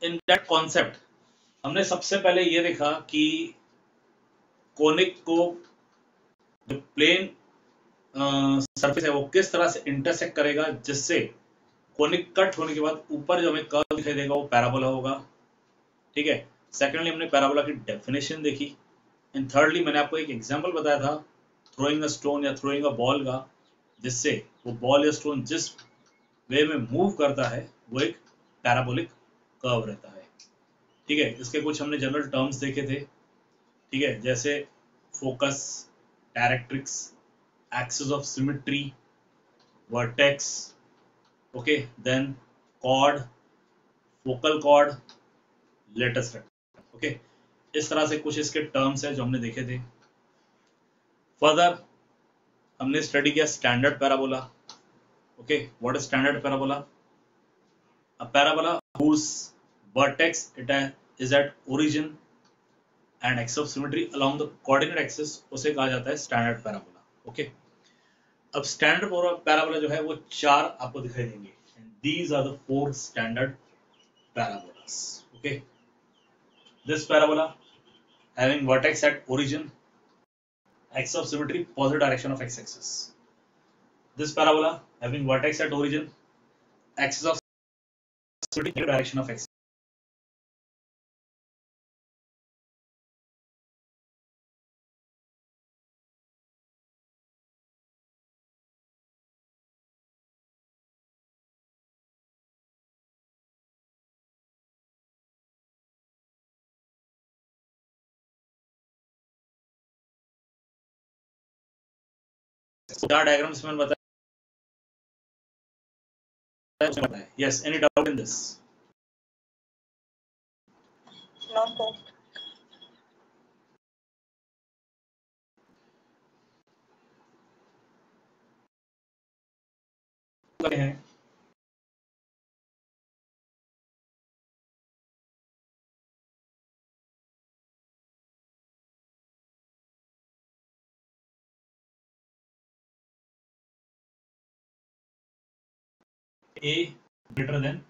In that concept हमने सबसे पहले ये देखा कि कोनिक को जो प्लेन सरफेस है वो किस तरह से इंटरसेक्ट करेगा जिससे कोनिक कट होने के बाद ऊपर जो हमें कर्व दिखाई देगा वो पैराबोला होगा। ठीक है, सेकेंडली हमने पैराबोला की डेफिनेशन देखी, एंड थर्डली मैंने आपको एक एग्जांपल बताया था थ्रोइंग अ स्टोन या थ्रोइंग अ बॉल का, जिससे वो बॉल या स्टोन जिस वे में मूव करता है वो एक पैराबोलिक कर्व रहता है। ठीक है, इसके कुछ हमने जनरल टर्म्स देखे थे। ठीक है, जैसे focus, directrix, axis of symmetry, vertex, okay, then chord, focal chord, latus rectum. Okay, इस तरह से कुछ इसके टर्म्स है जो हमने देखे थे। फर्दर हमने स्टडी किया standard parabola. Okay, what is standard parabola? A parabola whose vertex it is at origin and axis of symmetry along the coordinate axis उसे कहा जाता है स्टैंडर्ड पैराबोला। ओके, अब स्टैंडर्ड पैराबोला जो है वो चार आपको दिखाई देंगे, and these are the four standard parabolas. Okay, this parabola having vertex at origin, axis of symmetry positive direction of x axis. This parabola having vertex at origin, axis of symmetry negative direction of x. So चार diagrams मैंने बताया। Yes, any doubt in this? No, sir. हैं A greater than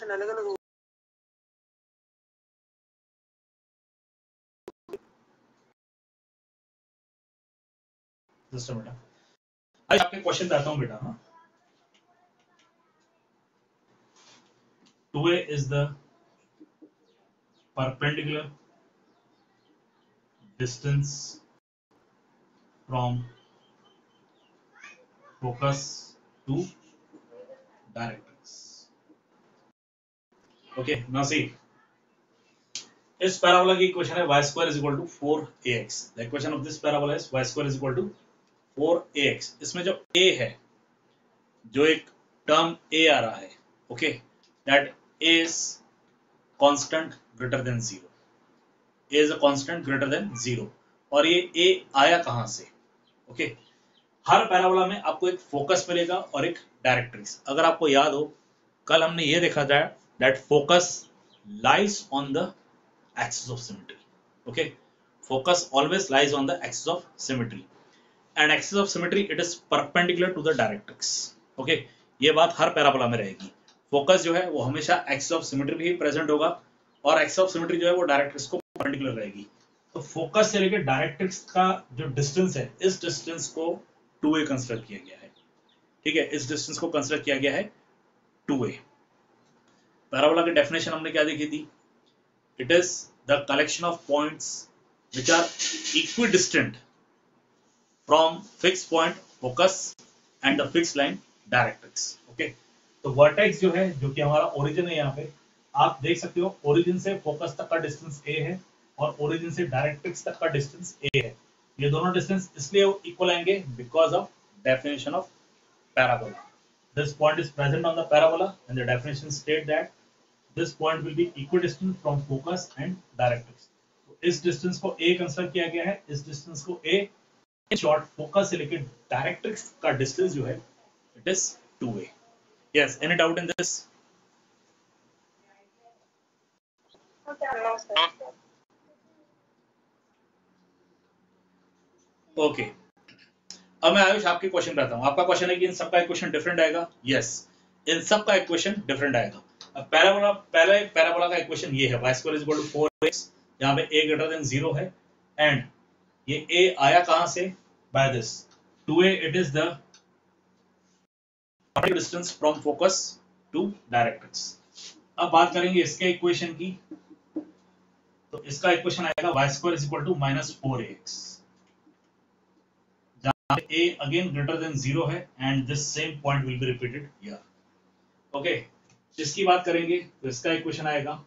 अलग अलग system बेटा। आज आपके question आता हूं बेटा। हाँ, 2A is the perpendicular distance from focus to directrix. Okay, now see, इस पैराबोला की इक्वेशन है y square is equal to 4ax. The equation of this parabola is y square is equal to 4ax. इसमें जो a है, जो एक term a आ रहा है, okay, that a is constant greater than 0. a is a constant greater than 0. और ये a आया कहां से? ओके, हर पैराबोला में आपको एक फोकस मिलेगा और एक डायरेक्ट्रिक्स। अगर आपको याद हो, कल हमने ये देखा था that focus lies on the axis of symmetry. Okay, focus always lies on the axis of symmetry, and axis of symmetry it is perpendicular to the directrix. Okay, ये बात हर पैराबोला में रहेगी। फोकस जो है वो हमेशा axis of symmetry भी present होगा और axis of symmetry जो है वो डायरेक्ट्रिक्स को परपेंडिकुलर रहेगी। तो फोकस से लेकर डायरेक्ट्रिक्स का जो डिस्टेंस है, इस डिस्टेंस को 2a कंसिडर किया गया है। ठीक है, इस डिस्टेंस को कंसिडर किया गया है 2a। पैराबोला की डेफिनेशन हमने क्या देखी थी? It is the collection of points which are equidistant from fixed point focus and the fixed line directrix. Okay, तो vertex जो है, जो कि हमारा origin है, यहाँ पे आप देख सकते हो origin से focus तक का distance a है और origin से directrix तक का distance a है। ये दोनों distance इसलिए equal आएंगे because of definition of parabola. This point is present on the parabola and the definition state that this point will be equidistant from focus and directrix. तो इस distance को a consider किया गया है, इस distance को a, in short focus से लेकर डायरेक्ट्रिक्स का डिस्टेंस जो है it is 2a. Yes, any doubt in this? No sir. Okay, अब मैं आयुष आपके क्वेश्चन पे आता हूँ। आपका क्वेश्चन है कि इन सबका इक्वेशन डिफरेंट आएगा। यस, इन सबका इक्वेशन डिफरेंट आएगा। अब पैराबोला, पहले पैराबोला का इक्वेशन ये है, y square is equal to 4x, यहाँ पे a ग्रेटर देन 0 है, एंड ये a आया कहां से, by this 2a, it is the distance from focus to directrix. अब बात करेंगे इसके इक्वेशन की, तो इसका इक्वेशन आएगा y square is equal to -4ax, जहां पे a अगेन ग्रेटर देन 0 है, and this same point will be repeated here. Okay, इसकी बात करेंगे तो इसका इक्वेशन आएगा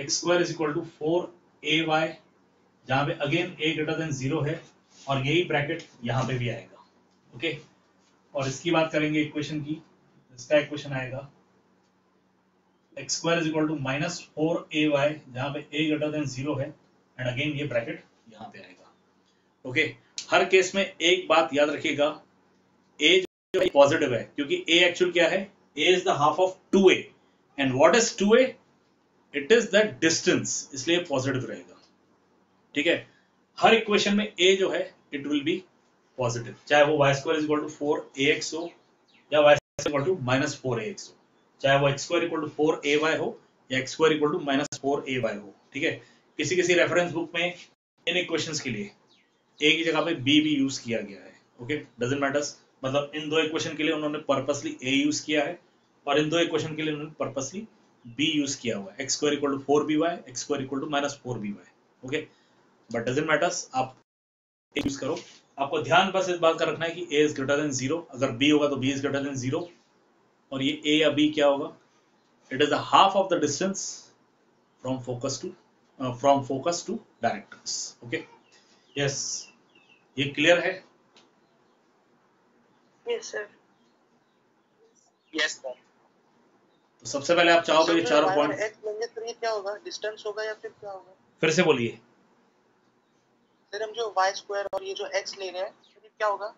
x square is equal to 4ay, जहां पे अगेन a ग्रेटर देन 0 है, और यही ब्रैकेट यहां पे भी आएगा। ओके, और इसकी बात करेंगे इक्वेशन की, इसका इक्वेशन आएगा x square is equal to -4ay, जहां पे a ग्रेटर देन 0 है, एंड अगेन ये ब्रैकेट यहां पे आएगा। ओके, हर केस में एक बात याद रखिएगा, a जो पॉजिटिव है, क्योंकि a एक्चुअल क्या है, a is the half of 2a, and what is 2a, it is the distance, इसलिए पॉजिटिव रहेगा। ठीक है, हर इक्वेशन में a जो है इट विल बी पॉजिटिव, चाहे वो y square is equal to 4ax हो या y square equal to -4ax हो, चाहे वो x square equal to 4ay हो या x square equal to -4ay हो। ठीक है, किसी किसी रेफरेंस बुक में इन इक्वेशंस के लिए a की जगह पे b भी यूज किया गया है। ओके, डजंट मैटर्स, मतलब इन दो इक्वेशन के लिए उन्होंने पर्पसली a यूज किया है, और इन दो इक्वेशन के लिए उन्होंने पर्पसली b यूज किया हुआ है, x square equal to 4by, x square equal to -4by। Okay, but doesn't matters, आप यूज करो। आपको ध्यान बस इस बात का रखना है कि a इज ग्रेटर देन 0, अगर b होगा तो b इज ग्रेटर देन 0, और ये a या b क्या होगा, it is the half of the distance from focus to directrix. Okay, yes, ये क्लियर है? Yes sir. Yes sir. तो सबसे पहले आप चाहो तो ये चारों पॉइंट, x लेंगे तो ये क्या होगा, डिस्टेंस होगा या फिर क्या होगा? फिर से बोलिए सर, हम जो y स्क्वायर और ये जो x ले रहे हैं, तो ये क्या होगा?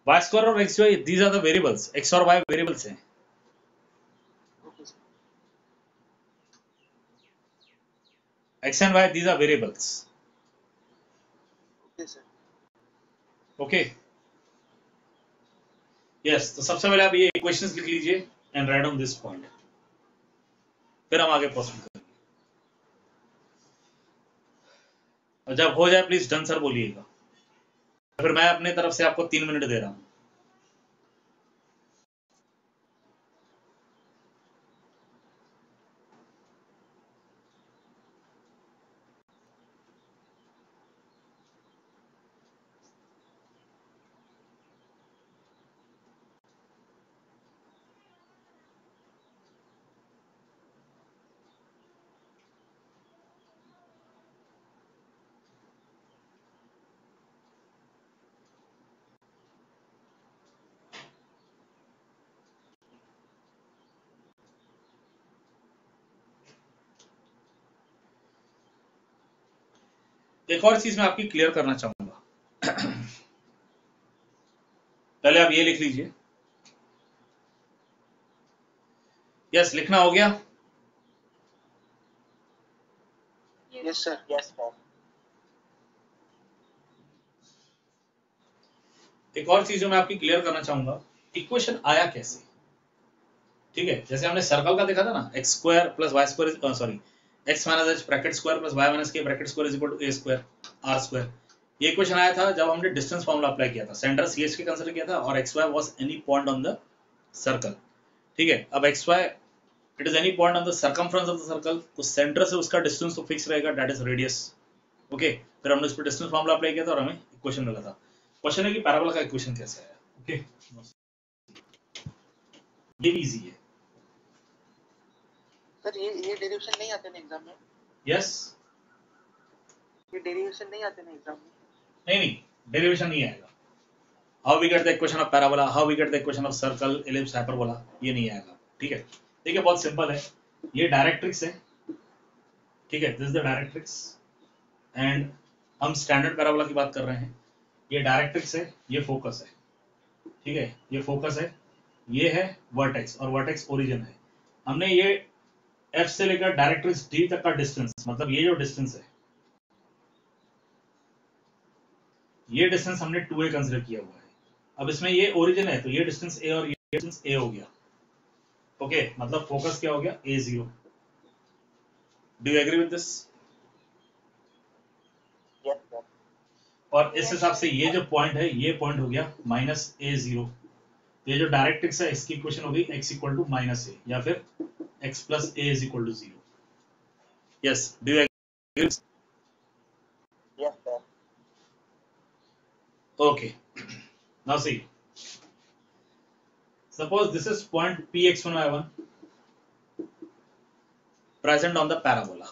y स्क्वायर और x जो है, these are the variables, x और y वेरिएबल्स हैं। Okay sir. x and y, these are variables. Okay sir. Okay, yes, तो सबसे पहले आप ये इक्वेशंस लिख लीजिए and write on this point, फिर हम आगे प्रोसीड करेंगे। और जब हो जाए प्लीज डन सर बोलिएगा, फिर मैं अपने तरफ से आपको 3 मिनट दे रहा हूं। एक और चीज मैं आपकी क्लियर करना चाहूंगा। पहले आप ये लिख लीजिए, यस, लिखना हो गया? Yes sir. Yes sir. एक और चीज जो मैं आपकी क्लियर करना चाहूंगा, इक्वेशन आया कैसे। ठीक है, जैसे हमने सर्कल का देखा था ना, x square plus Y square, sorry, x minus H bracket square plus Y minus K bracket square is equal to a square r square. ये इक्वेशन आया था जब हमने डिस्टेंस फॉर्मूला अप्लाई किया था, सेंटर ch के कंसीडर किया था, और xy was any point on the circle. ठीक है, अब xy it is any point on the circumference of the circle, तो सेंटर से उसका डिस्टेंस तो फिक्स रहेगा, दैट इज रेडियस। ओके, फिर हमने उस पर डिस्टेंस फॉर्मूला अप्लाई किया था और हमें इक्वेशन मिला था। क्वेश्चन है कि पैराबोला का इक्वेशन कैसे आया। ओके, ये भी इजी है। सर, ये डेरिवेशन नहीं आते ना एग्जाम में? यस, ये डेरिवेशन नहीं आते ना एग्जाम में? नहीं, डेरिवेशन नहीं आएगा। How we get the equation of parabola, how we get the equation of circle, ellipse, hyperbola, ये नहीं आएगा। ठीक है, देखिए बहुत सिंपल है, ये डायरेक्ट्रिक्स है। ठीक है, this is the directrix, and हम स्टैंडर्ड पैराबोला की बात कर रहे हैं। ये डायरेक्ट्रिक्स है, ये फोकस है। ठीक है, ये फोकस है, ये है वर्टेक्स, और वर्टेक्स ओरिजिन है। हमने ये F से लेकर डायरेक्ट्रिक्स D तक का डिस्टेंस, मतलब ये जो डिस्टेंस है, ये डिस्टेंस हमने 2a कंसीडर किया हुआ है। अब इसमें ये ओरिजिन है तो ये डिस्टेंस a और ये डिस्टेंस a हो गया। ओके, मतलब फोकस क्या हो गया, a0। Do you agree with this? Yes sir. और इस हिसाब से ये जो पॉइंट है, ये पॉइंट हो गया -a0। ये जो डायरेक्ट्रिक्स है इसकी इक्वेशन हो गई x इक्वल टू -a या फिर x plus a is equal to 0। Yes, do you agree? Yes sir. Okay, now see, suppose this is point px1y1 present on the parabola.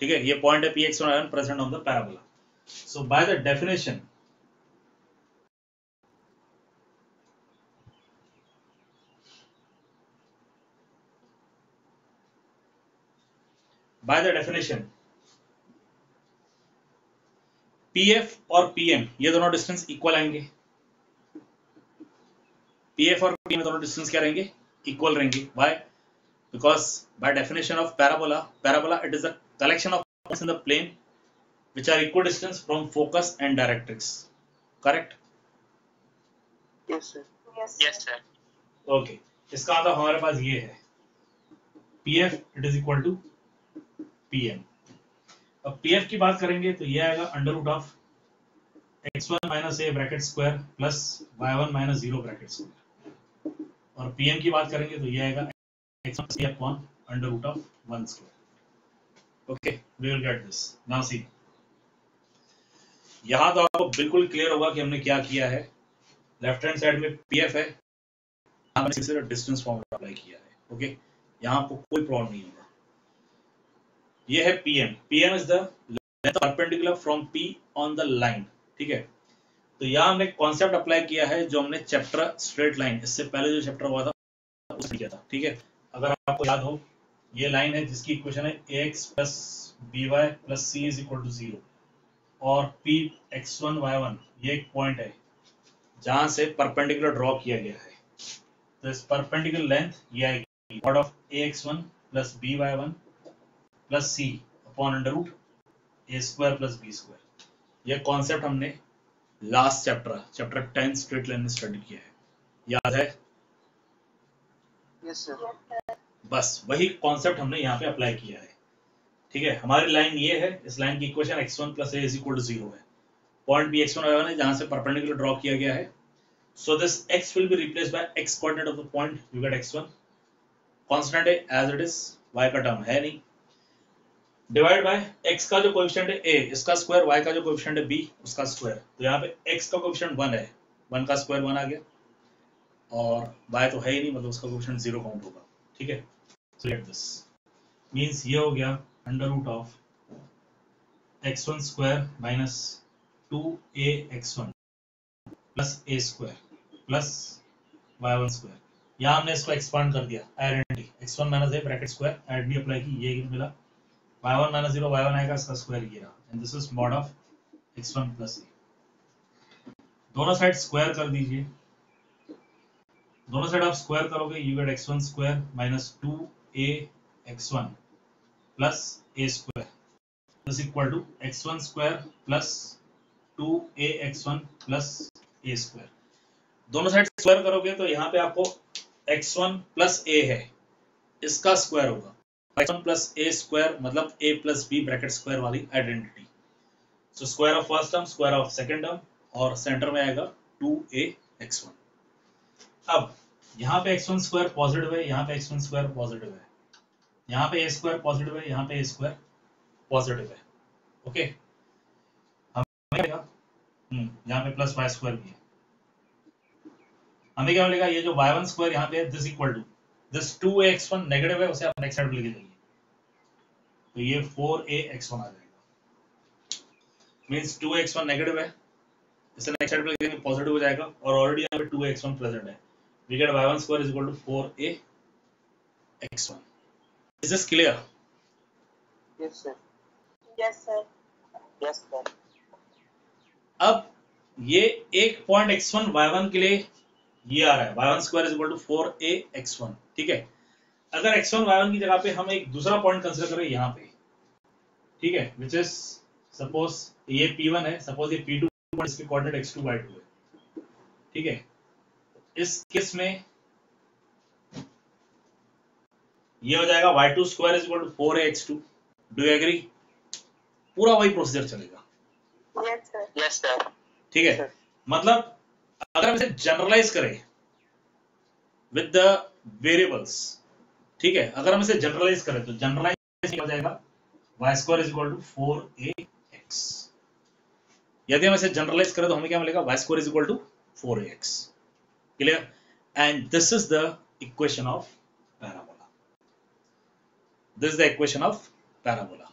ठीक है, ये point है px1y1 present on the parabola. So by the definition, pf और pm ये दोनों distance equal आएंगे। pf और pm दोनों डिस्टेंस क्या रहेंगे, इक्वल रहेंगे। Why? Because by definition of parabola it is a collection of points in the plane which are equidistant from focus and directrix. Correct? Yes sir. Yes, sir. Okay, इसका मतलब हमारे पास ये है pf it is equal to pm। अब pf की बात करेंगे तो ये आएगा under root of x1 minus a bracket square plus y1 minus 0 bracket square, और pm की बात करेंगे तो ये आएगा x1 a upon under root of 1 square. Okay, we will get this. Now see, यहां तो आपको बिल्कुल क्लियर होगा कि हमने क्या किया है। लेफ्ट हैंड साइड में pf है, हमने सिर्फ डिस्टेंस फॉर्मूला अप्लाई किया है। ओके, यहां आपको कोई प्रॉब्लम नहीं होगा। ये है pm, pm is the length perpendicular from p on the line. ठीक है, तो यहाँ हमने कॉन्सेप्ट अप्लाई किया है जो हमने चैप्टर स्ट्रेट लाइन, इससे पहले जो चैप्टर हुआ था उसमें किया था। ठीक है, अगर आपको याद हो, ये लाइन है जिसकी इक्वेशन है ax plus by plus c is equal to 0 और p x1 y1 ये एक पॉइंट है जहां से परपेंडिकुलर ड्रॉ किया गया है। तो इस परपेंडिकुलर लेंथ ये आएगी mod of ax1 plus by1 plus c upon under root a square plus b square. यह कॉन्सेप्ट हमने लास्ट चैप्टर 10 स्ट्रेट लाइन में स्टडी किया है, याद है? Yes sir. बस वही कॉन्सेप्ट हमने यहाँ पे अप्लाई किया है। ठीक है, हमारी लाइन ये है, इस लाइन की equation x1 plus a is equal to 0 है। पॉइंट भी x1 y1 है जहां से परपेंडिकुलर ड्रॉ किया गया है। So this x will be replaced by x coordinate of the point, you get x1 constant है एज इट इज, y का टर्म है नहीं, डिवाइड बाय x का जो कोएफिशिएंट है a इसका स्क्वायर, y का जो कोएफिशिएंट है b उसका स्क्वायर। तो यहाँ पे x का कोएफिशिएंट 1 है, 1 का स्क्वायर 1 आ गया, और y तो है ही नहीं, मतलब उसका कोएफिशिएंट 0 काउंट होगा। ठीक है, सो लेट दिस मींस ये हो गया under root of x1 square minus 2ax1 plus a square plus y1 square. यहाँ हमने इसको एक्सपांड कर दिया, identity x1 minus a bracket square add भी अप्लाई की, ये मिला y1 माइनस 0 y1 आएगा, इसका स्क्वायर ये रहा, and this is mod of x1 plus a। दोनों साइड स्क्वायर कर दीजिए, दोनों साइड आप स्क्वायर करोगे you get x1 square minus 2ax1 plus a square this equal to x1 square plus 2ax1 plus a square. दोनों side square करोगे तो यहाँ पे आपको x1 प्लस a है, इसका स्क्वायर होगा x1 प्लस a स्क्वायर, मतलब a plus b bracket square वाली identity. So square of first term, square of second term, और सेंटर में आएगा 2ax1। अब यहाँ पे x1 स्क्वायर पॉजिटिव है, यहाँ पे x1 स्क्वायर पॉजिटिव है, यहाँ पे a स्क्वायर पॉजिटिव है, यहाँ पे a स्क्वायर पॉजिटिव है। ओके, हमें क्या यहाँ पे प्लस y स्क्वायर भी है, हमें क्या मिलेगा, ये जो y1 स्क्वायर यहाँ पे है this equal to this 2ax1 negative है, उसे आप नेक्स्ट साइड पे लेके जाइए, तो ये 4ax1 आ जाएगा। मींस 2ax1 नेगेटिव है, इसे नेक्स्ट साइड पे लेके जाएंगे पॉजिटिव हो जाएगा, और ऑलरेडी यहाँ पे 2ax1 प्रेजेंट है, we get y1 square is equal to 4ax1। Is this clear? Yes sir. Yes, sir. Yes sir. अब ये एक पॉइंट x1 y1 के लिए ये आ रहा है y1 square is equal to 4ax1। ठीक है, अगर x1 y1 की जगह पे हम एक दूसरा पॉइंट कंसीडर करें यहाँ पे, ठीक है, विच इज सपोज ये P1 है, सपोज ये P2 पॉइंट, इसके कोऑर्डिनेट x2 y2 है, ठीक है। इस केस में ये हो जाएगा y2 square is equal to 4ax2। Do you agree? पूरा वही प्रोसीजर चलेगा। Yes, sir. Yes sir. ठीक है, मतलब अगर हम इसे जनरलाइज करें विद द वेरिएबल्स, ठीक है, अगर हम इसे जनरलाइज करें तो जनरलाइज हो जाएगा y square is equal to 4ax। यदि हम इसे जनरलाइज करें तो हमें क्या मिलेगा? y square is equal to 4ax। Clear? And this is the equation of parabola. This is the equation of parabola.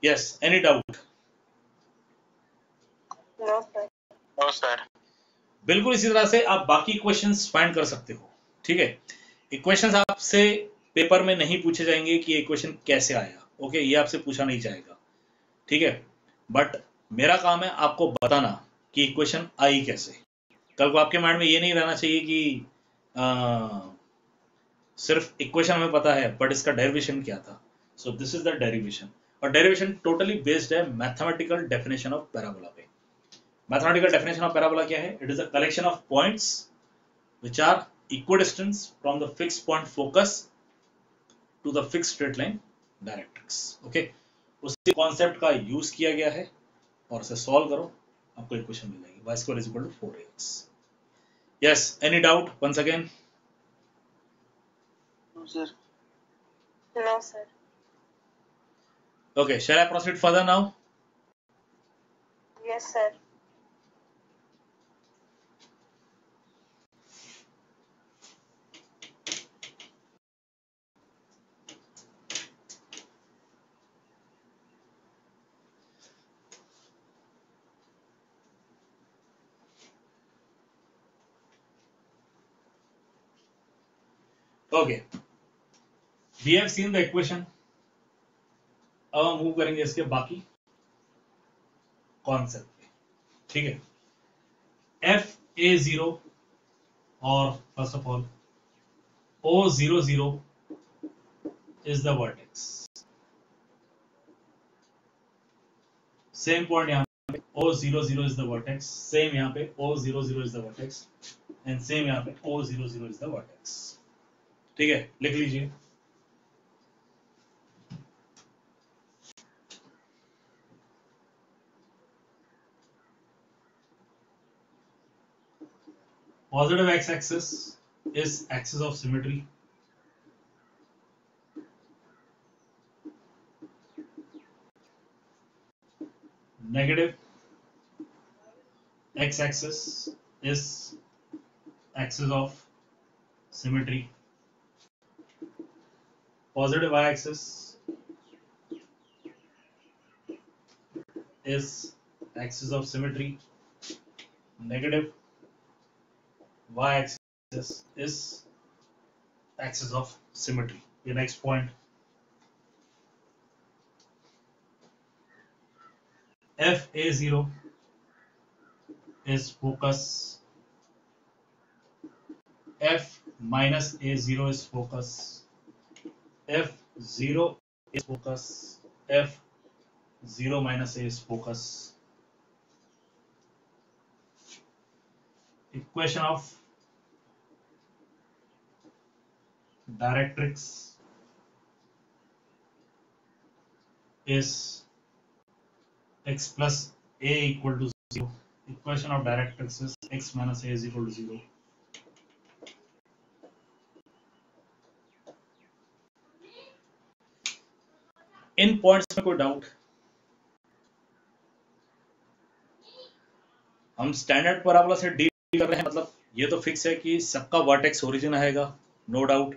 Yes, any doubt? No, sir. No sir. बिल्कुल इसी तरह से आप बाकी इक्वेशंस फाइंड कर सकते हो, ठीक है। इक्वेशंस आपसे पेपर में नहीं पूछे जाएंगे कि ये इक्वेशन कैसे आया, ओके, ये आपसे पूछा नहीं जाएगा, ठीक है। बट मेरा काम है आपको बताना कि इक्वेशन आई कैसे। कल को आपके माइंड में ये नहीं रहना चाहिए कि सिर्फ इक्वेशन हमें पता है बट इसका डेरिवेशन क्या था। So this is the derivation, और डेरिवेशन टोटली बेस्ड है मैथमेटिकल डेफिनेशन ऑफ पैराबोला पे। मैथमेटिकल डेफिनेशन ऑफ पैराबोला क्या है? It is a collection of points which are equidistant from the fixed point focus to the fixed straight line directrix। Okay, उसी concept का use किया गया है और उसे सॉल्व करो, आपको इक्वेशन मिल जाएगी y square is equal to 4ax। yes, any doubt once again? No sir. No, sir. okay, shall I proceed further now? Yes, sir. okay, we have seen the equation। अब हम move करेंगे इसके बाकी concept पे, ठीक है। fa0 और first of all O00 is the vertex। Same point यहाँ पे O00 is the vertex, same यहाँ पे O00 is the vertex, and same यहाँ पे O00 is the vertex। ठीक है, लिख लीजिए। Positive x-axis is axis of symmetry। Negative x-axis is axis of symmetry। Positive y-axis is axis of symmetry। Negative y-axis is axis of symmetry। The next point, fa0 is focus, f minus a0 is focus, f0 is focus, f0 minus a is focus। Equation of directrix is x plus a equal to 0। Equation of directrix is x minus a is equal to 0। In points में कोई doubt? हम standard parabola से deal कर रहे हैं, मतलब ये तो फिक्स है कि सबका वर्टेक्स ओरिजिन आएगा, no doubt.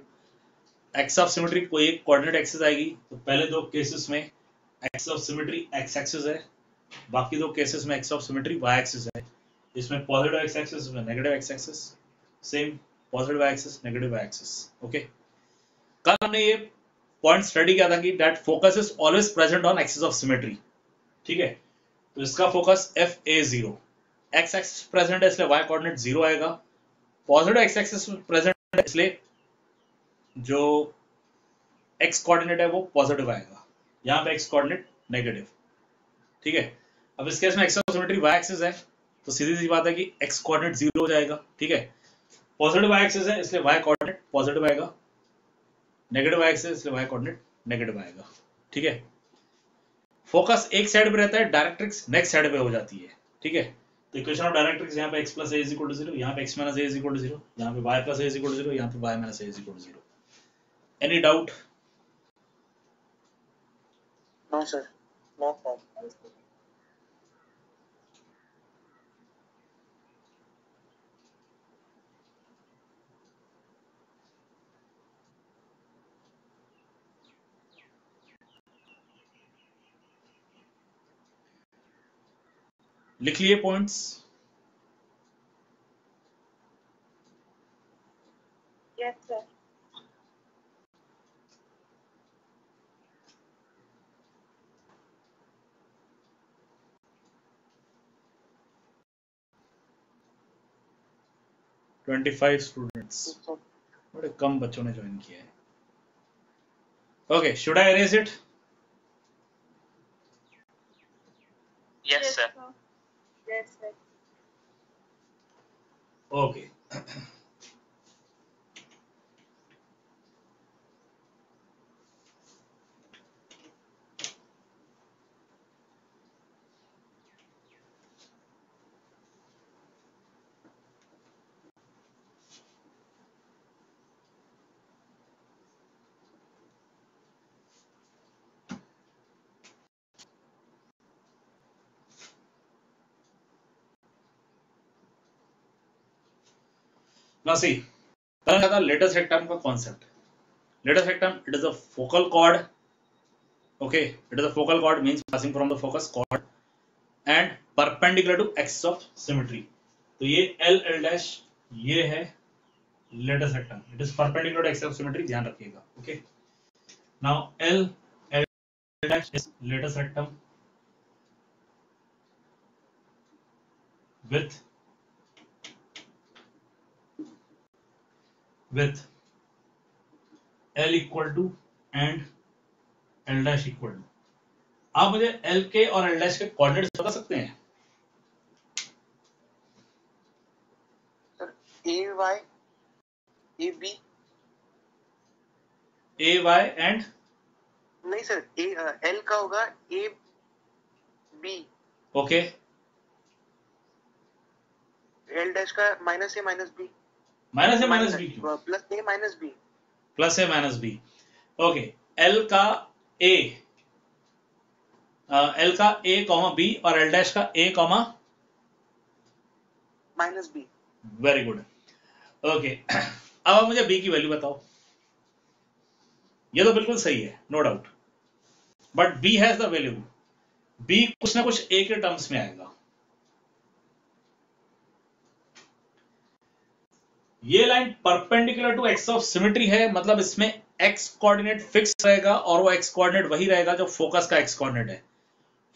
Axis of symmetry कोई एक कोऑर्डिनेट एक्सिस आएगी, तो पहले दो केसेस में axis of symmetry X axis है, बाकी दो केसेस में axis of symmetry Y axis है। इसमें पॉजिटिव एक्स एक्सिस, इसमें negative X axis, same positive Y axis, negative Y axis. Okay, कल हमने ये पॉइंट स्टडी किया था कि that focus is always present on axis of symmetry. ठीक है, तो इसका focus fa0, x axis present है इसलिए y कोऑर्डिनेट 0 आएगा, पॉजिटिव एक्स एक्सिस प्रेजेंट है इसलिए जो एक्स कोऑर्डिनेट है वो पॉजिटिव आएगा, यहाँ पे एक्स कोऑर्डिनेट नेगेटिव। ठीक है, अब इस केस में axis of symmetry Y axis है, तो सीधी सी बात है कि एक्स कोऑर्डिनेट 0 हो जाएगा। ठीक है, पॉजिटिव वाई एक्सिस है इसलिए वाई कोऑर्डिनेट पॉजिटिव आएगा, नेगेटिव वाई एक्सिस इसलिए वाई कोऑर्डिनेट नेगेटिव आएगा। ठीक है, फोकस एक साइड पे रहता है, डायरेक्ट्रिक्स नेक्स्ट साइड पे हो जाती है। ठीक है, तो इक्वेशन ऑफ डायरेक्ट्रिक्स यहाँ पे x plus a is equal to 0, यहाँ पे x minus a is equal to 0, यहाँ पे y plus a is equal to 0, यहाँ पे y minus a is equal to 0। Any doubt? No sir. No, sir. लिख लिए points? Yes, sir. Twenty 25 students, बड़े कम बच्चों ने ज्वाइन किया है। Okay, should I erase it? Yes sir. Yes, sir. Okay, now see, पहला था लेटेस्ट रेक्टम का concept. Latest rectum, it is a focal chord. Okay, it is a focal chord means passing from the focus chord and perpendicular to axis of symmetry. तो ये L L dash ये है latest rectum, it is perpendicular to axis of symmetry, ध्यान रखिएगा। Okay, now L L dash is latest rectum with L equal to and L dash equal to। आप मुझे L के और L dash के coordinates बता सकते हैं? Sir A Y A B. A Y and नहीं सर, एल का होगा A B, okay, L dash का minus A minus B, minus A minus B क्यों? Plus A minus B. Plus A minus B. Okay, L का A, L का A comma B और L dash का A comma minus B. Very good. Okay, अब आप मुझे B की value बताओ। ये तो बिल्कुल सही है, no doubt, but B has the value, B कुछ ना कुछ A के टर्म्स में आएगा। ये line perpendicular to axis of symmetry है, मतलब इसमें एक्स कोऑर्डिनेट फिक्स रहेगा और वो एक्स कोऑर्डिनेट वही रहेगा जो फोकस का एक्स कोऑर्डिनेट है।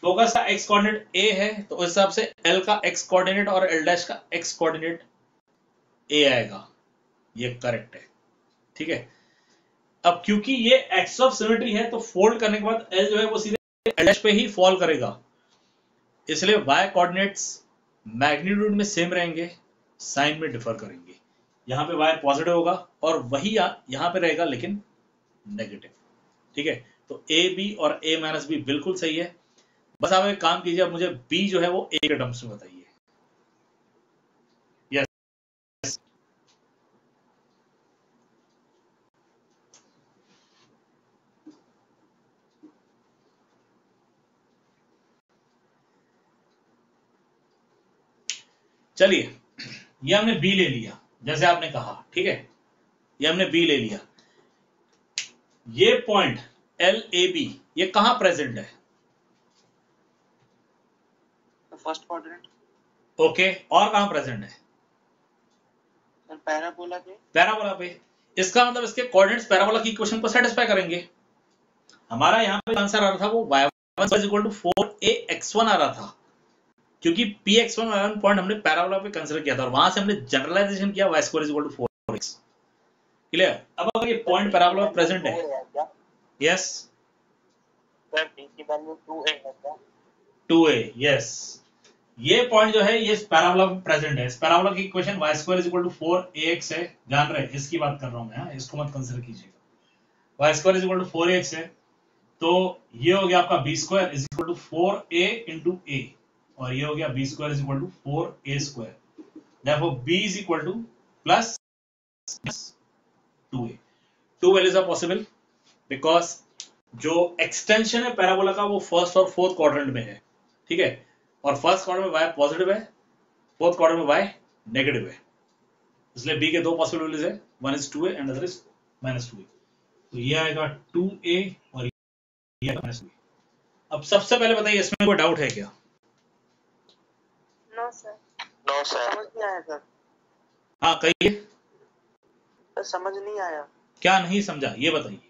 फोकस का एक्स कोऑर्डिनेट ए है, तो उस हिसाब से एल का एक्स कोऑर्डिनेट और एल डैश का एक्स कोऑर्डिनेट ए आएगा। ये करेक्ट है। ठीक है, अब क्योंकि ये एक्स ऑफ सिमेट्री है तो फोल्ड करने के बाद एल जो है वो सीधे एल डैश पे ही फॉल करेगा, इसलिए वाई कोऑर्डिनेट्स मैग्नीट्यूड में सेम रहेंगे, साइन में डिफर करेंगे। यहाँ पे y पॉजिटिव होगा और वही यहाँ पे रहेगा लेकिन नेगेटिव। ठीक है, तो ए बी और a माइनस बी बिल्कुल सही है। बस आप एक काम कीजिए, अब मुझे b जो है वो a के टर्म्स में बताइए। यस, चलिए, ये हमने b ले लिया जैसे आपने कहा। ठीक है, ये हमने b ले लिया। ये पॉइंट एल ए बी ये कहां प्रेजेंट है? First quadrant. ओके, और कहां प्रेजेंट है? सर पैराबोला पे। पैराबोला पे। इसका मतलब इसके कोऑर्डिनेट्स पैराबोला की इक्वेशन को सेटिस्फाई करेंगे। हमारा यहाँ पे आंसर आ रहा था वो y1 इक्वल टू 4ax1 आ रहा था, क्योंकि px1 पॉइंट हमने पैराबोला पे कंसीडर किया था और वहां से हमने जनरलाइजेशन किया y2 equal to 4x। Clear? अब अगर ये पॉइंट पैराबोला में प्रेजेंट है, यस सर डी की वैल्यू 2a है क्या? 2a, यस, ये पॉइंट जो है ये पैराबोला में प्रेजेंट है। इस पैराबोला की equation y square is equal to 4ax है, जान रहे हैं, इसकी बात कर रहा हूं मैं, हाँ, इसको मत कंसीडर कीजिएगा। y square is equal to 4ax है, तो ये हो गया आपका B square is equal to 4a into A, और ये हो गया B square is equal to 4a square. Therefore b is equal to plus 2a. Two values are possible because जो एक्सटेंशन है पैराबोला का वो फर्स्ट और फोर्थ क्वाड्रेंट में है, ठीक है, और फर्स्ट क्वाड्रेंट में y पॉजिटिव है, फोर्थ क्वाड्रेंट में y नेगेटिव है, इसलिए b के दो पॉसिबल वैल्यूज है, one is 2a and other is -2a। तो ये आएगा 2a और ये आएगा -2a। अब सबसे पहले बताइए इसमें कोई डाउट है क्या? No sir. नो सर, समझ नहीं आया सर। हाँ कहिए, सर समझ नहीं आया। क्या नहीं समझा ये बताइए।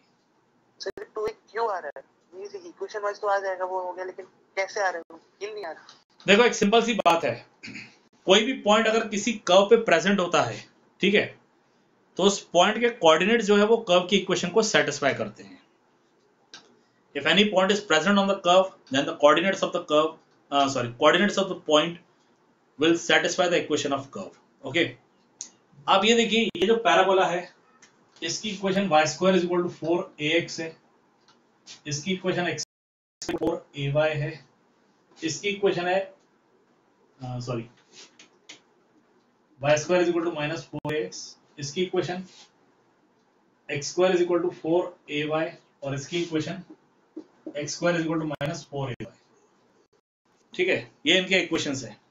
सर 2a क्यों आ रहा है? ये इक्वेशन वाइज तो आ जाएगा, वो हो गया, लेकिन कैसे आ रहा है? क्यों नहीं आ रहा? देखो एक सिंपल सी बात है, कोई भी पॉइंट अगर किसी कर्व पे प्रेजेंट होता है, ठीक है, तो उस पॉइंट के कोऑर्डिनेट जो है वो कर्व की इक्वेशन को सेटिस्फाई करते हैं। If any point is present on the curve then the coordinates of the curve, coordinates of the point will satisfy the equation of curve. Okay, अब ये देखिए, ये जो पैराबोला है इसकी equation y square is equal to 4ax है, इसकी equation x 4ay है, इसकी इक्वेशन है sorry y square is equal to -4ax, इसकी equation x square is equal to 4ay, और इसकी equation x square is equal to -4ay। ठीक है, ये इनके इक्वेशंस है।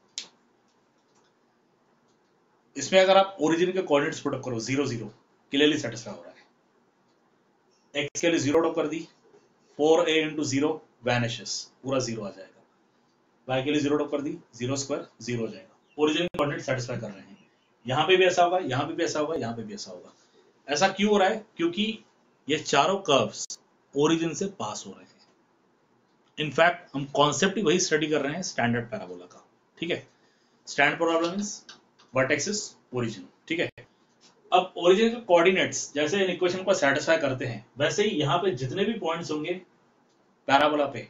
इसमें अगर आप ओरिजिन के कोऑर्डिनेट्स पुट अप करो 0 0, क्लियरली सेटिस्फाई हो रहा है। x के लिए 0 पुट अप कर दी, 4a इंटू 0 वैनिशेस, पूरा 0 आ जाएगा। y के लिए 0 पुट अप कर दी, 0 स्क्वायर 0 हो जाएगा। ओरिजिन के कोऑर्डिनेट सेटिस्फाई कर रहे हैं। यहाँ पे भी ऐसा होगा, यहाँ पे भी ऐसा होगा, यहाँ पे भी ऐसा होगा। ऐसा क्यों हो रहा है? क्योंकि ये चारों कर्व्स ओरिजिन से पास हो रहे हैं। इनफैक्ट हम कॉन्सेप्ट ही वही स्टडी कर रहे हैं स्टैंडर्ड पैराबोला का। ठीक है, standard parabola means vertex is origin. ठीक है, अब ओरिजिन के कोऑर्डिनेट्स जैसे इन इक्वेशन को सेटिस्फाई करते हैं, वैसे ही यहाँ पे जितने भी पॉइंट्स होंगे पैराबोला पे,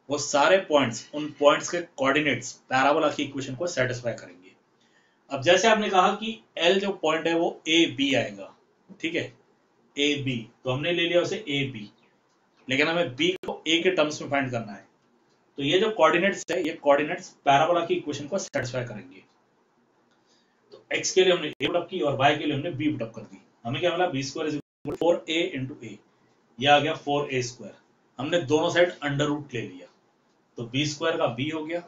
वो सारे पॉइंट्स, उन पॉइंट्स के कोऑर्डिनेट्स पैराबोला की इक्वेशन को सेटिस्फाई करेंगे। अब जैसे आपने कहा कि L जो पॉइंट है वो ए बी आएगा, ठीक है, ए बी, तो हमने ले लिया उसे ए बी, लेकिन हमें b को a के टर्म्स में फाइंड करना है। तो ये जो कोऑर्डिनेट्स है, ये कोऑर्डिनेट्स पैराबोला की इक्वेशन को सेटिस्फाई करेंगे। तो x के लिए हमने a पुट अप की और y के लिए हमने b पुट अप कर दी। हमें क्या मिला? b square is equal to 4a into a, ये आ गया 4a स्क्वायर। हमने दोनों साइड अंडर रूट ले लिया, तो b स्क्वायर का b हो गया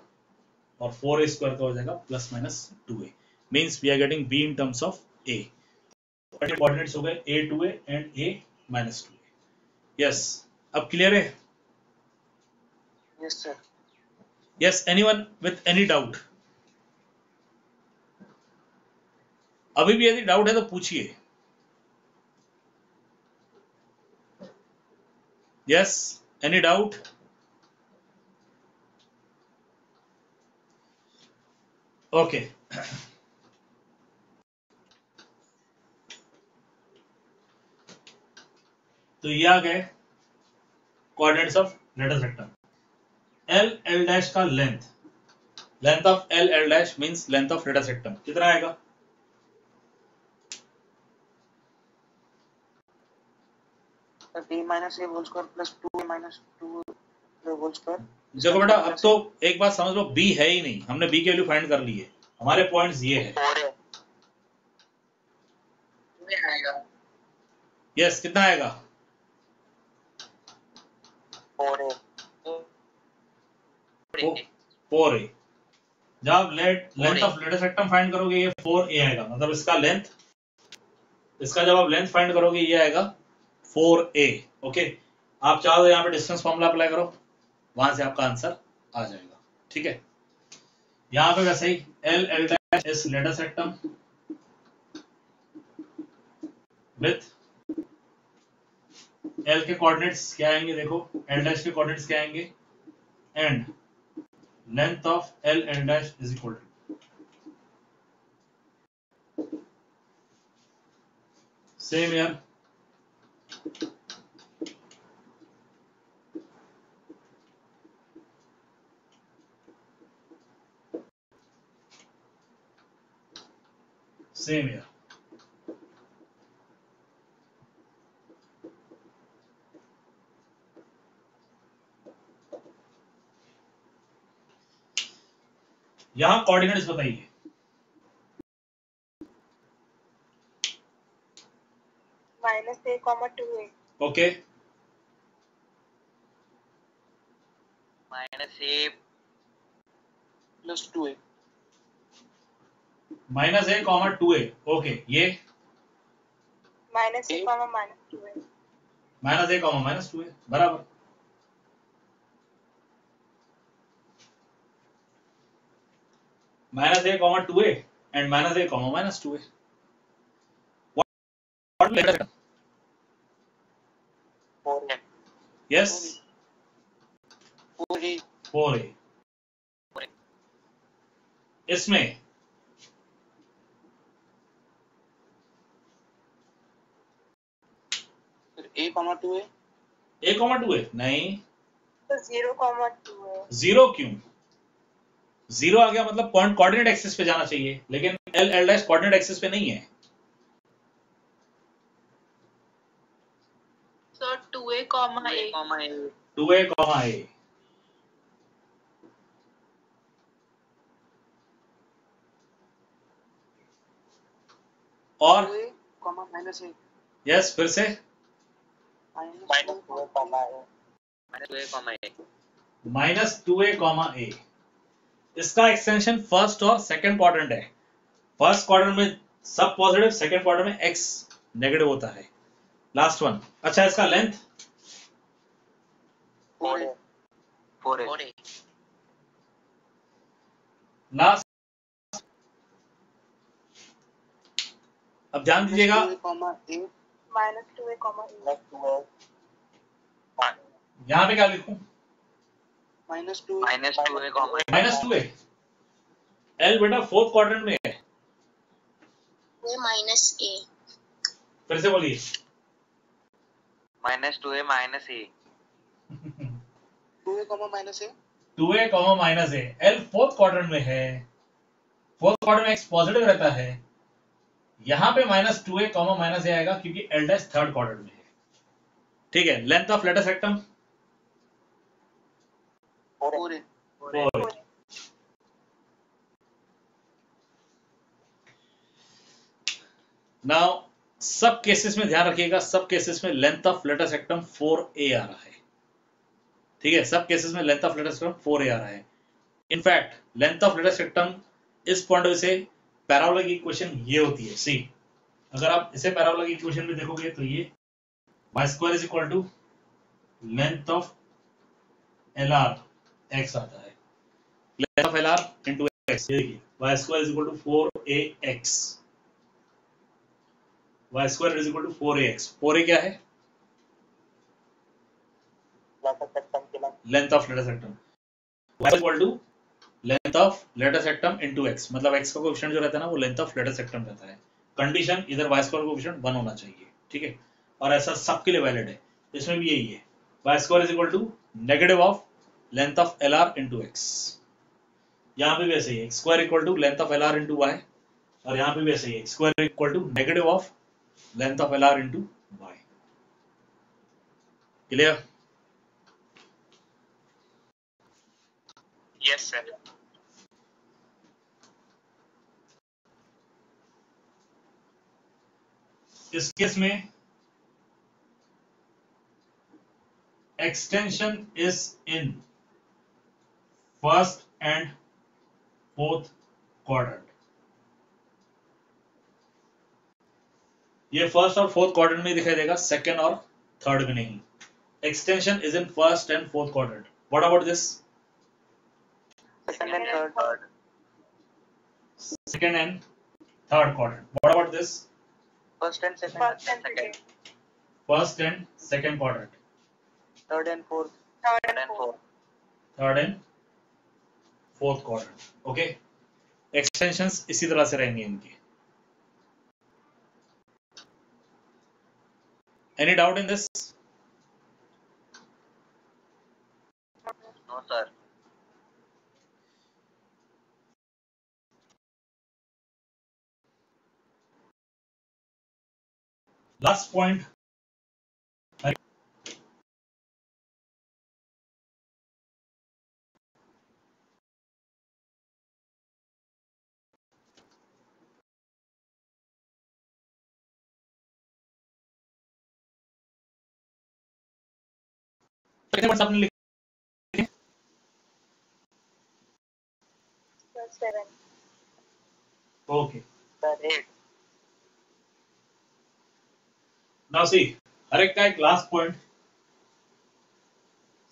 और 4a स्क्वायर का हो जाएगा +-2a, means we are getting b in terms of a। Coordinates हो गए a to a and a -2a। Yes, अब क्लियर है? Yes sir. Yes, anyone with any doubt? अभी भी यदि डाउट है तो पूछिए। Yes, any doubt? ओके, तो ये आ गए coordinates of latus rectum. L L dash का length of L L dash means length of latus rectum कितना आएगा? b minus a whole square plus 2a minus 2 whole square. देखो बेटा, अब तो एक बात समझ लो, b है ही नहीं, हमने b की वैल्यू फाइंड कर ली है। हमारे पॉइंट्स ये है। यस, कितना आएगा? 4a। जब आप length of latus rectum find करोगे ये 4a आएगा, मतलब इसका लेंथ, इसका जब आप लेंथ फाइंड करोगे ये आएगा 4a। ओके, आप चाहो तो यहाँ पे डिस्टेंस फॉर्मूला अप्लाई करो, वहां से आपका आंसर आ जाएगा। ठीक है, यहाँ पे वैसे ही L L डैश इस लेटर सेक्टर विथ L के कोऑर्डिनेट्स क्या आएंगे? देखो L डैश के कोऑर्डिनेट्स क्या आएंगे? And length of L L dash is equal to same यार, सेम यार। यहां कोऑर्डिनेट्स बताइए। -a, -2a, okay, -a + 2a, -a, 2a। Okay, ये -a, -2a, -a, -2a बराबर। -a, 2a and -a, -2a। What will happen? 4a, Yes, 4a, 4a। इसमें फिर a, 2a, a, 2a नहीं, तो 0, 2a, 0 क्यों? 0 आ गया मतलब पॉइंट कोऑर्डिनेट एक्सिस पे जाना चाहिए, लेकिन l डैश कोऑर्डिनेट एक्सिस पे नहीं है। so 2a, a, 2a, a। और 2a, -a, यस, फिर से -2a, a। इसका एक्सटेंशन फर्स्ट और सेकंड क्वाड्रेंट है। फर्स्ट क्वाड्रेंट में सब पॉजिटिव, सेकंड क्वाड्रेंट में x नेगेटिव होता है। Last one. अच्छा, इसका लेंथ 4a, लास्ट। अब ध्यान दीजिएगा, -2a, -2a, यहां पे क्या लिखूं? -2a, -2a। l बेटा फोर्थ क्वाड्रेंट में है। -a, फिर से बोलिए। -2a, -a, 2a, -a, 2a, -a। l fourth quadrant में है। फोर्थ क्वाड्रेंट में x पॉजिटिव रहता है। यहां पे -2a, -a आएगा क्योंकि l डैश थर्ड क्वाड्रेंट में है। ठीक है, length of latus सेक्टम 4a, 4a। Now सब केसेस में ध्यान रखिएगा, सब केसेस में लेंथ ऑफ लेटर सेक्टम 4a आ रहा है। ठीक है, सब केसेस में लेंथ ऑफ लेटर सेक्टम 4a आ रहा है। इनफैक्ट लेंथ ऑफ लेटर सेक्टम इस पॉइंट से पैराबोला की इक्वेशन ये होती है। सी, अगर आप इसे पैराबोला की इक्वेशन में देखोगे तो ये y² is equal to length of LR x आता है। Length of LR into x, ये देखिए y² is equal to 4ax। y² is equal to 4ax। 4a क्या है? Length of latus rectum. y equal to length of latus rectum into x, मतलब x का coefficient जो रहता है ना, वो लेंथ ऑफ लेटर सेक्टम रहता है। कंडीशन इधर y² का कोएफिशिएंट 1 होना चाहिए। ठीक है, और ऐसा सबके लिए वैलिड है। इसमें भी यही है, y² is equal to negative of length of LR into x। यहाँ पे भी ऐसे ही x² equal to length of LR into y, और यहाँ पे भी ऐसे ही x² equal to negative of length of LR into y। Clear? Yes sir. इस केस में extension is in first and fourth quadrant. ये फर्स्ट और फोर्थ क्वाड्रेंट में दिखाई देगा, सेकंड और थर्ड में नहीं। Extension is in first and fourth quadrant. What about this? Second and third, second and third quadrant. What about this? First and first second, and second, first and second quadrant, third and fourth, third and fourth, third and fourth quadrant. Okay, extensions इसी तरह से रहेंगे इनके। Any doubt in this? No, sir. Last point. कितने points आपने लिखे? Sir, 7. Okay. Sir, 8. Now see, हर एक का एक लास्ट पॉइंट.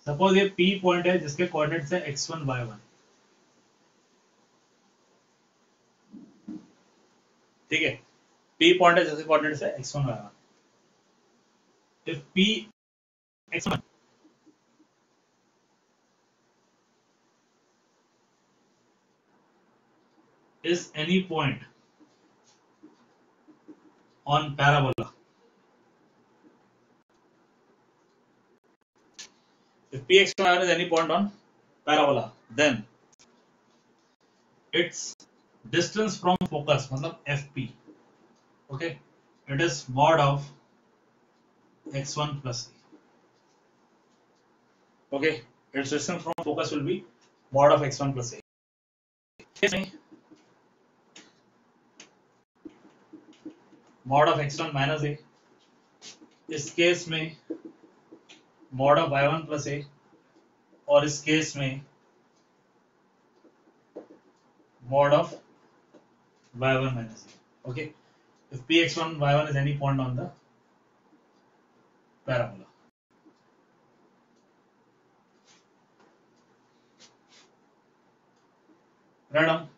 सपोज ये P पॉइंट है जिसके कोऑर्डिनेट्स है x1 y1. ठीक है, P पॉइंट है जिसके कोऑर्डिनेट्स है x1 y1. If P x1 is any point on parabola, if Px1 is any point on parabola, then its distance from focus, मतलब FP, okay, it is mod of x1 plus a. Okay, its distance from focus will be mod of x1 plus a. mod of x1 minus a. इस case में mod of y1 plus a, और इस case में mod of y1 minus a. Okay, if px1 y1 is any point on the parabola. Right on.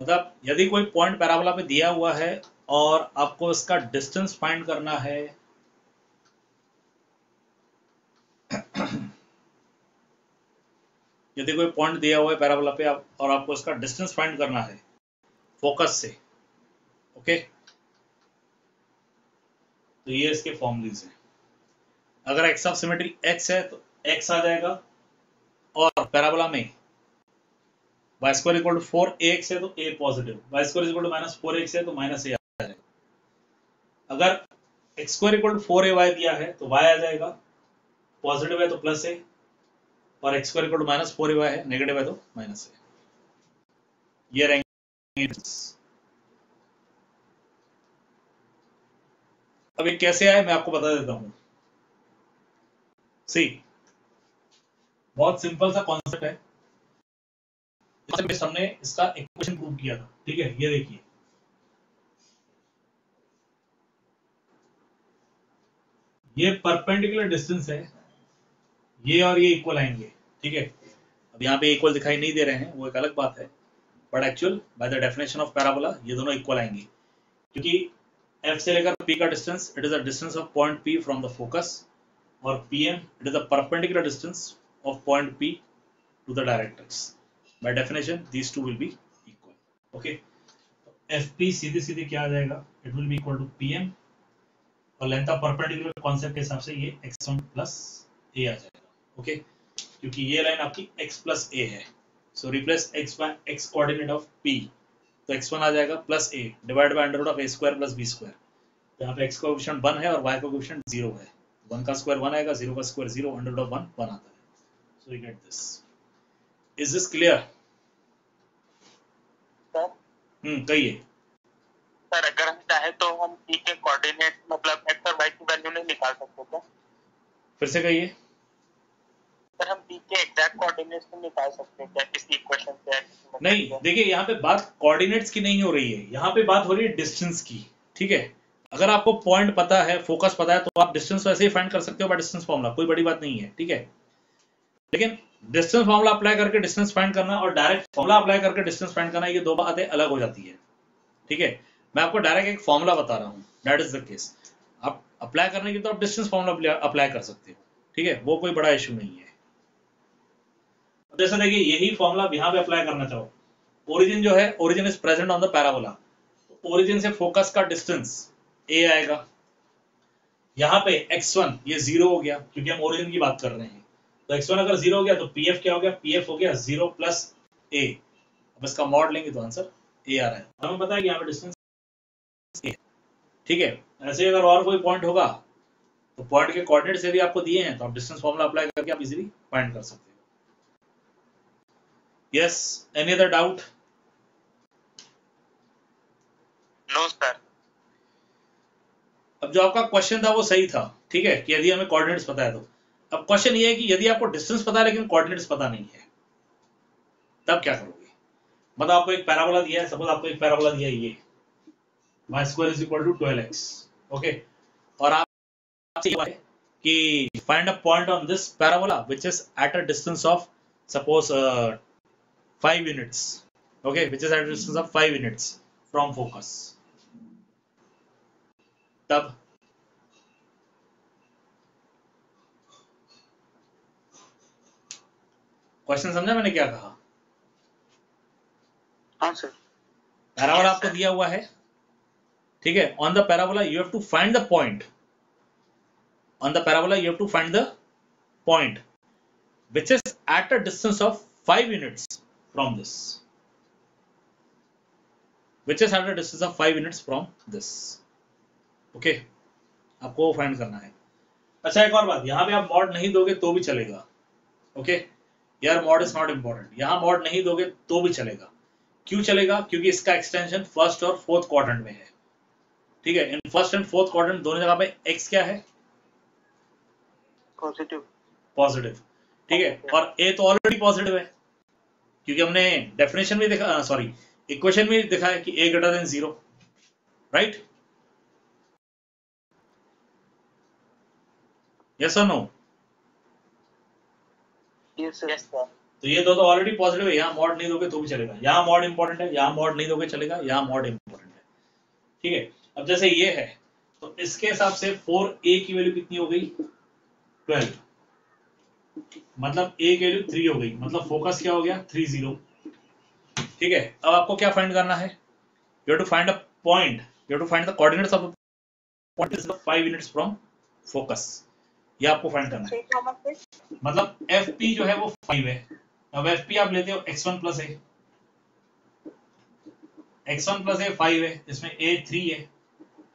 मतलब यदि कोई point parabola पे दिया हुआ है और आपको इसका डिस्टेंस फाइंड करना है, यदि कोई पॉइंट दिया हुआ है पैराबोला पे और आपको इसका डिस्टेंस फाइंड करना है फोकस से, ओके, तो ये इसके फॉर्मूलेज हैं. अगर एक्स ऑफ सिमेट्री x है तो x आ जाएगा, और पैराबोला में y square equal to 4ax है तो a positive, y square equal to minus 4x है तो माइनस a आ जाएगा. अगर x square equal to 4ay दिया है तो y आ जाएगा, पॉजिटिव है तो प्लस a, और x square equal to minus 4ay है, नेगेटिव है तो माइनस a. ये रहेंगे. अब ये कैसे आए मैं आपको बता देता हूं. सी, बहुत सिंपल सा कॉन्सेप्ट है. हमने इसका इक्वेशन प्रूव किया था. ठीक है, ये देखिए, ये परपेंडिकुलर डिस्टेंस है, ये और ये इक्वल आएंगे. ठीक है, अब यहाँ पे इक्वल दिखाई नहीं दे रहे हैं, वो एक अलग बात है, but actual by the definition of parabola ये दोनों इक्वल आएंगे, क्योंकि f से लेकर p का distance it is the distance of point p from the focus, और pm it is the perpendicular distance of point p to the directrix. By definition these two will be equal. Okay, तो fp सीधे सीधे क्या आ जाएगा, it will be equal to pm, और length of perpendicular concept के हिसाब से ये x1 प्लस a आ जाएगा. ओके, क्योंकि ये लाइन आपकी x प्लस a है, so replace x by x coordinate of p, तो x1 आ जाएगा plus a divide by under root of a square plus b square. यहाँ पे x का कोएफिशिएंट 1 है और y का कोएफिशिएंट 0 है. 1 का स्क्वायर 1 आएगा, 0 का स्क्वायर 0, अंडर रूट ऑफ 1 आता है. So we get this. Is this clear? Sir, कहिए. सर अगर हम चाहे तो हम p के कोऑर्डिनेट मतलब x और y की वैल्यू नहीं निकाल सकते क्या? फिर से कहिए. सर हम p के एग्जैक्ट कोऑर्डिनेट्स नहीं निकाल सकते क्या किसी इक्वेशन से? नहीं, देखिए यहाँ पे बात कोऑर्डिनेट्स की नहीं हो रही है, यहाँ पे बात हो रही है डिस्टेंस की. ठीक है, अगर आपको पॉइंट पता है, फोकस पता है, तो आप डिस्टेंस वैसे ही फाइंड कर सकते हो बाय डिस्टेंस फॉर्मूला, कोई बड़ी बात नहीं है. ठीक है, लेकिन डिस्टेंस फॉर्मूला अप्लाई करके डिस्टेंस फाइंड करना और डायरेक्ट फॉर्मूला अप्लाई करके डिस्टेंस फाइंड करना, ये दो बातें अलग हो जाती है. ठीक है, मैं आपको डायरेक्ट एक फॉर्मूला बता रहा हूँ, दैट इज द केस। आप अप्लाई करने की तो आप डिस्टेंस फॉर्मूला अप्लाई कर सकते हो, ठीक है, वो कोई बड़ा इशू नहीं है। जैसे देखिए यही फॉर्मूला यहाँ पे अप्लाई करना चाहो, ओरिजिन जो है, origin is present on the parabola, origin से फोकस का डिस्टेंस a आएगा, यहाँ पे x1 ये 0 हो गया क्योंकि हम ओरिजिन की बात कर रहे हैं, तो x1 अगर 0 हो गया तो pf क्या हो गया, pf हो गया 0 प्लस a। अब इसका मॉड लेंगे तो आंसर a आ रहा है, हमें पता है कि यहाँ पे डिस्टेंस a, ठीक है। ऐसे अगर और कोई पॉइंट होगा तो पॉइंट के कोऑर्डिनेट्स यदि आपको दिए हैं तो आप डिस्टेंस फार्मूला अप्लाई करके आप इजीली फाइंड कर सकते हो। Yes, any other doubt? No sir. अब जो आपका क्वेश्चन था वो सही था, ठीक है, कि यदि हमें कोऑर्डिनेट्स पता है तो। अब क्वेश्चन ये है कि यदि आपको डिस्टेंस पता है लेकिन कोऑर्डिनेट्स पता नहीं है, तब क्या करोगे? मतलब आपको एक पैराबोला दिया है, सपोज आपको एक पैराबोला दिया है ये y² is equal to 12x, okay, और आपसे ये है कि find a point on this parabola which is at a distance of suppose 5 units, okay, which is at a distance of 5 units from focus, तब question समझा मैंने क्या कहा? हाँ सर। पैराबोला आपको दिया हुआ है, ठीक है, on the parabola you have to find the point, on the parabola you have to find the point which is at a distance of 5 units from this, which is at a distance of 5 units from this, okay, आपको वो find करना है। अच्छा एक और बात, यहाँ पे आप मॉड नहीं दोगे तो भी चलेगा, ओके, यार मॉड इज नॉट इंपॉर्टेंट, यहाँ मॉड नहीं दोगे तो भी चलेगा। क्यों चलेगा? क्योंकि इसका एक्सटेंशन फर्स्ट और फोर्थ क्वाड्रेंट में है, ठीक है, इन फर्स्ट एंड फोर्थ क्वाड्रेंट दोनों जगह पे x क्या है, पॉजिटिव, पॉजिटिव, ठीक है, और a तो ऑलरेडी पॉजिटिव है क्योंकि हमने डेफिनेशन में देखा, सॉरी इक्वेशन में देखा है कि a greater than 0, right? Yes और नो? Yes sir. तो ये दो तो ऑलरेडी पॉजिटिव है, यहाँ मॉड नहीं दोगे तो भी चलेगा, यहाँ मॉड इंपॉर्टेंट है, यहाँ मॉड नहीं दोगे चलेगा, यहाँ मॉड इंपॉर्टेंट है, ठीक है। अब जैसे ये है तो इसके हिसाब से 4a की वैल्यू कितनी हो गई, 12, मतलब a की वैल्यू 3 हो गई, मतलब फोकस क्या हो गया, 3 0, ठीक है। अब आपको क्या फाइंड करना है, you have to find a point, you have to find the coordinates of point is 5 units from focus, ये आपको फाइंड करना है। मतलब fp जो है वो 5 है, अब fp आप लेते हो x1 plus a, x1 plus a 5 है, इसमें a 3 है,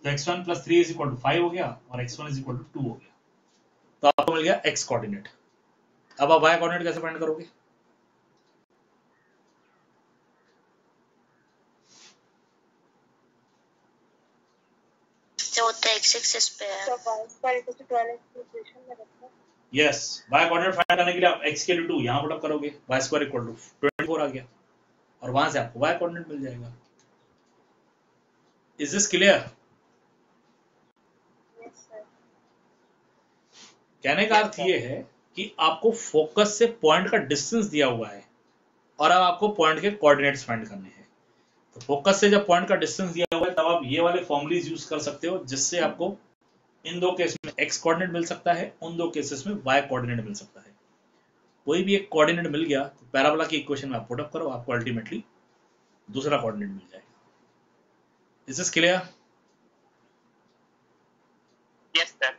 तो x1 plus 3 is equal to 5 हो गया और x1 इज इक्वल टू 2 हो गया, तो आपको मिल गया x कोऑर्डिनेट। अब आप y कोऑर्डिनेट कैसे फाइंड करोगे? होता है x एक्सिस पे है, तो y equal to 12x position में रखना। यस, y कोऑर्डिनेट फाइंड करने के लिए आप x के लिए 2 यहां पुट अप करोगे, y² इक्वल टू 24 आ गया और वहां से आपको y कोऑर्डिनेट मिल जाएगा। Is this clear? Yes sir. कहने का अर्थ ये है कि आपको फोकस से पॉइंट का डिस्टेंस दिया हुआ है और अब आपको पॉइंट के कोऑर्डिनेट्स फाइंड करने हैं। तो फोकस से जब पॉइंट का डिस्टेंस दिया हुआ है तब आप ये वाले फॉर्मूलेज यूज कर सकते हो जिससे आपको इन दो केस में x कोऑर्डिनेट मिल सकता है, उन दो केसेस में y कोऑर्डिनेट मिल सकता है। कोई भी एक कोऑर्डिनेट मिल गया तो पैराबोला की इक्वेशन में आप पुट अप करो, आपको अल्टीमेटली दूसरा कोऑर्डिनेट मिल जाएगा। Is this clear? Yes sir.